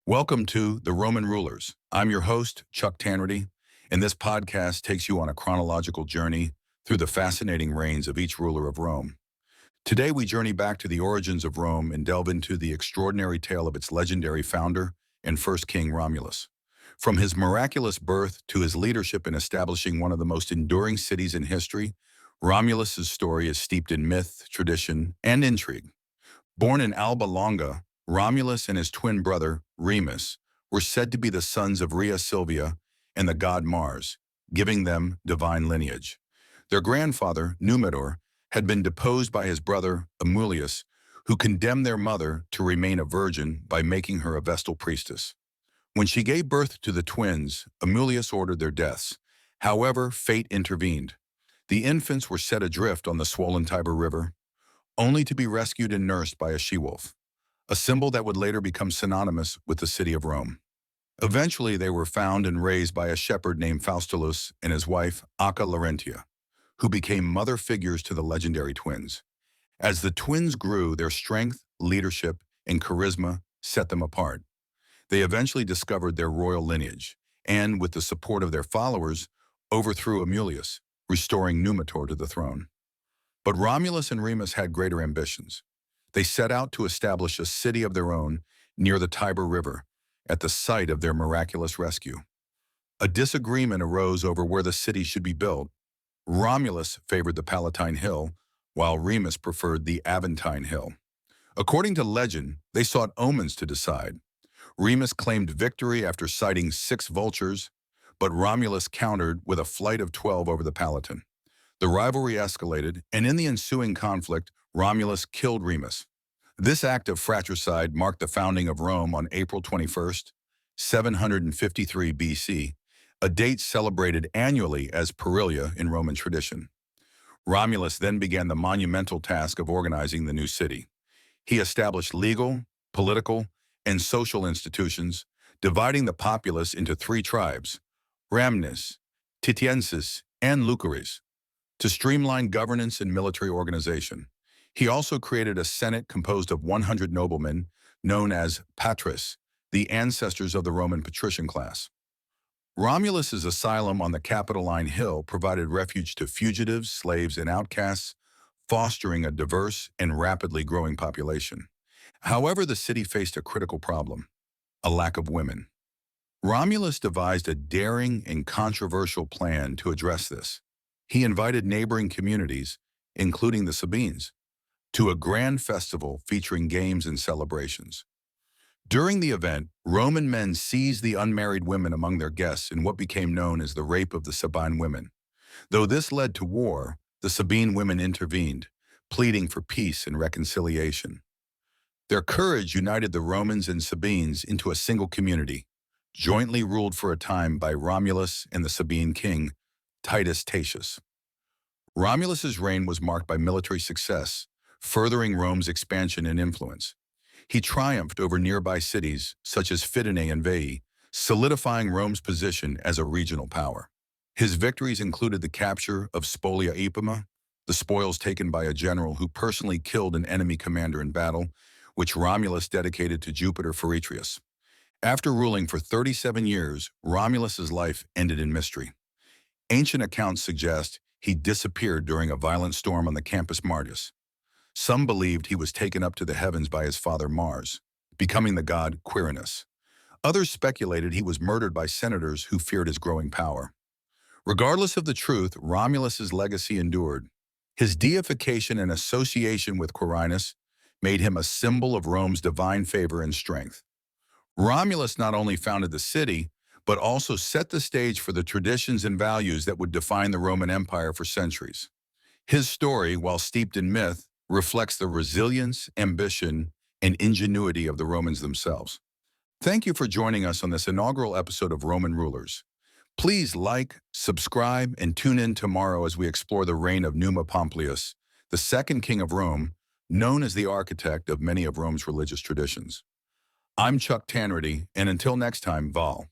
Welcome to The Roman Rulers. I'm your host, Chuck Tanraty, and this podcast takes you on a chronological journey through the fascinating reigns of each ruler of Rome. Today, we journey back to the origins of Rome and delve into the extraordinary tale of its legendary founder and first king, Romulus. From his miraculous birth to his leadership in establishing one of the most enduring cities in history, Romulus's story is steeped in myth, tradition, and intrigue. Born in Alba Longa, Romulus and his twin brother, Remus, were said to be the sons of Rhea Silvia and the god Mars, giving them divine lineage. Their grandfather, Numitor, had been deposed by his brother, Romulus, who condemned their mother to remain a virgin by making her a Vestal priestess. When she gave birth to the twins, Romulus ordered their deaths. However, fate intervened. The infants were set adrift on the swollen Tiber River, only to be rescued and nursed by a she-wolf, a symbol that would later become synonymous with the city of Rome. Eventually, they were found and raised by a shepherd named Faustulus and his wife, Acca Larentia, who became mother figures to the legendary twins. As the twins grew, their strength, leadership, and charisma set them apart. They eventually discovered their royal lineage, and with the support of their followers, overthrew Romulus, restoring Numitor to the throne. But Romulus and Remus had greater ambitions. They set out to establish a city of their own near the Tiber River, at the site of their miraculous rescue. A disagreement arose over where the city should be built. Romulus favored the Palatine Hill, while Remus preferred the Aventine Hill. According to legend, they sought omens to decide. Remus claimed victory after sighting 6 vultures, but Romulus countered with a flight of 12 over the Palatine. The rivalry escalated, and in the ensuing conflict, Romulus killed Remus. This act of fratricide marked the founding of Rome on April 21st, 753 BC, a date celebrated annually as Perilia in Roman tradition. Romulus then began the monumental task of organizing the new city. He established legal, political, and social institutions, dividing the populace into 3 tribes, Ramnes, Titienses, and Lucares, to streamline governance and military organization. He also created a senate composed of 100 noblemen, known as patres, the ancestors of the Roman patrician class. Romulus's asylum on the Capitoline Hill provided refuge to fugitives, slaves, and outcasts, fostering a diverse and rapidly growing population. However, the city faced a critical problem: a lack of women. Romulus devised a daring and controversial plan to address this. He invited neighboring communities, including the Sabines, to a grand festival featuring games and celebrations. During the event, Roman men seized the unmarried women among their guests in what became known as the rape of the Sabine Women. Though this led to war, the Sabine women intervened, pleading for peace and reconciliation. Their courage united the Romans and Sabines into a single community, jointly ruled for a time by Romulus and the Sabine king, Titus Tatius. Romulus's reign was marked by military success, furthering Rome's expansion and influence. He triumphed over nearby cities such as Fidenae and Veii, solidifying Rome's position as a regional power. His victories included the capture of Spolia Epima, the spoils taken by a general who personally killed an enemy commander in battle, which Romulus dedicated to Jupiter Feretrius. After ruling for 37 years, Romulus's life ended in mystery. Ancient accounts suggest he disappeared during a violent storm on the Campus Martius. Some believed he was taken up to the heavens by his father Mars, becoming the god Quirinus. Others speculated he was murdered by senators who feared his growing power. Regardless of the truth, Romulus's legacy endured. His deification and association with Quirinus made him a symbol of Rome's divine favor and strength. Romulus not only founded the city, but also set the stage for the traditions and values that would define the Roman Empire for centuries. His story, while steeped in myth, reflects the resilience, ambition, and ingenuity of the Romans themselves. Thank you for joining us on this inaugural episode of Roman Rulers. Please like, subscribe, and tune in tomorrow as we explore the reign of Numa Pompilius, the second king of Rome, known as the architect of many of Rome's religious traditions. I'm Chuck Tanraty, and until next time, Val.